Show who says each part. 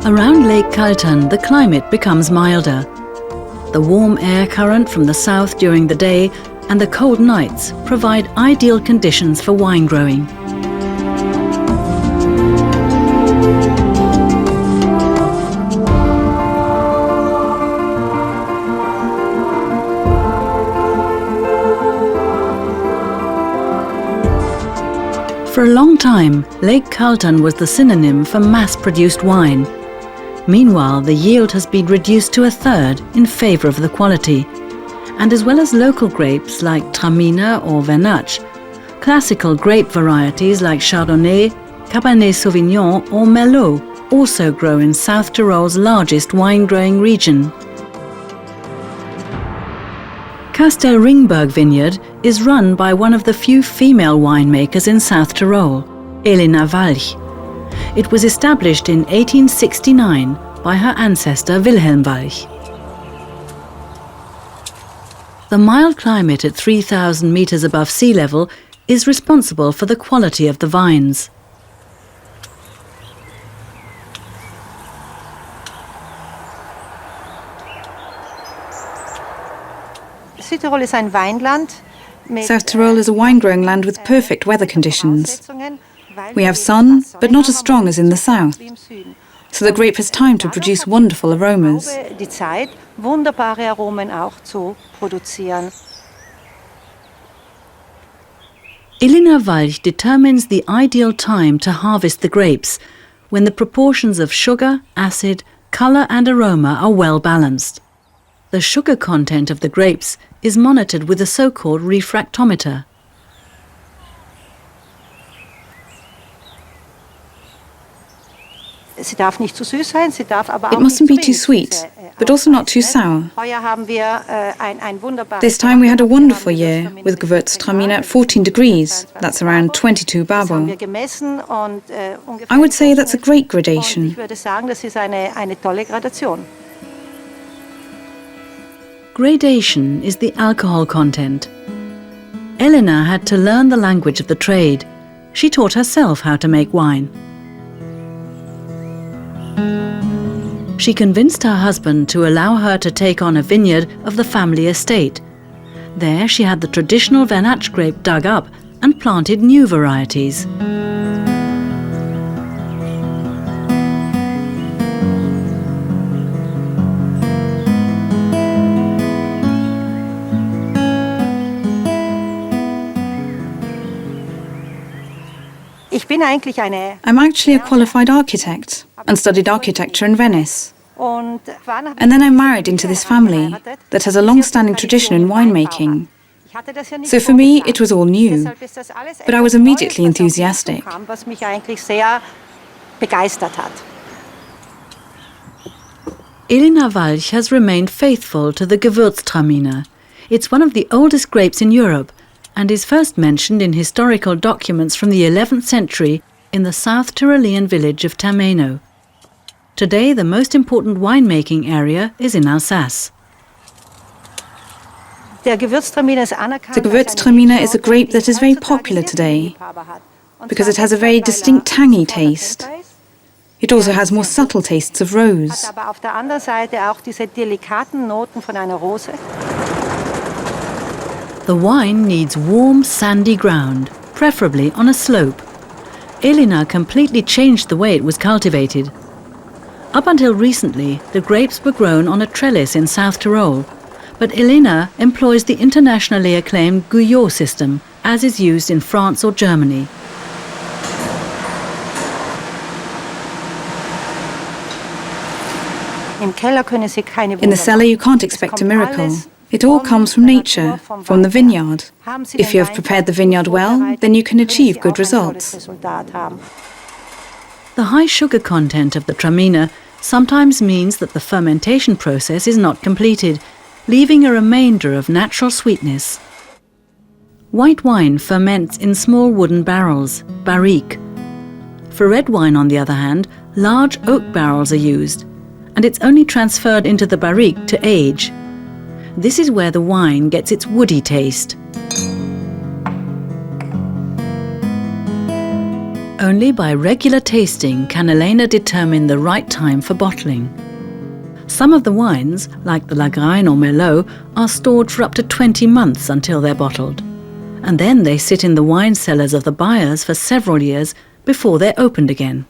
Speaker 1: Around Lake Kaltern, the climate becomes milder. The warm air current from the south during the day and the cold nights provide ideal conditions for wine growing. For a long time, Lake Kaltern was the synonym for mass-produced wine. Meanwhile, the yield has been reduced to a third in favour of the quality. And as well as local grapes like Traminer or Grenache, classical grape varieties like Chardonnay, Cabernet Sauvignon or Merlot also grow in South Tyrol's largest wine-growing region. Castel Ringberg Vineyard is run by one of the few female winemakers in South Tyrol, Elena Walch. It was established in 1869 by her ancestor Wilhelm Walch. The mild climate at 3,000 meters above sea level is responsible for the quality of the vines.
Speaker 2: South Tyrol is a wine-growing land with perfect weather conditions. We have sun, but not as strong as in the south. So the grape has time to produce wonderful aromas.
Speaker 1: Elena Walch determines the ideal time to harvest the grapes, when the proportions of sugar, acid, colour and aroma are well balanced. The sugar content of the grapes is monitored with a so-called refractometer.
Speaker 2: It mustn't be too sweet, but also not too sour. This time we had a wonderful year with Gewürztraminer at 14 degrees, that's around 22 babo. I would say that's a great gradation.
Speaker 1: Gradation is the alcohol content. Elena had to learn the language of the trade. She taught herself how to make wine. She convinced her husband to allow her to take on a vineyard of the family estate. There she had the traditional Grenache grape dug up and planted new varieties.
Speaker 2: I'm actually a qualified architect and studied architecture in Venice. And then I married into this family that has a long-standing tradition in winemaking. So for me, it was all new, but I was immediately enthusiastic.
Speaker 1: Elena Walch has remained faithful to the Gewürztraminer. It's one of the oldest grapes in Europe and is first mentioned in historical documents from the 11th century in the South Tyrolean village of Termeno. Today, the most important winemaking area is in Alsace.
Speaker 2: The Gewürztraminer is a grape that is very popular today because it has a very distinct tangy taste. It also has more subtle tastes of rose.
Speaker 1: The wine needs warm, sandy ground, preferably on a slope. Elena completely changed the way it was cultivated. Up until recently, the grapes were grown on a trellis in South Tyrol, but Elena employs the internationally acclaimed Guyot system, as is used in France or Germany.
Speaker 2: In the cellar, you can't expect a miracle. It all comes from nature, from the vineyard. If you have prepared the vineyard well, then you can achieve good results.
Speaker 1: The high sugar content of the Traminer sometimes means that the fermentation process is not completed, leaving a remainder of natural sweetness. White wine ferments in small wooden barrels, barriques. For red wine, on the other hand, large oak barrels are used, and it's only transferred into the barrique to age. This is where the wine gets its woody taste. Only by regular tasting can Elena determine the right time for bottling. Some of the wines, like the Lagrein or Merlot, are stored for up to 20 months until they're bottled. And then they sit in the wine cellars of the buyers for several years before they're opened again.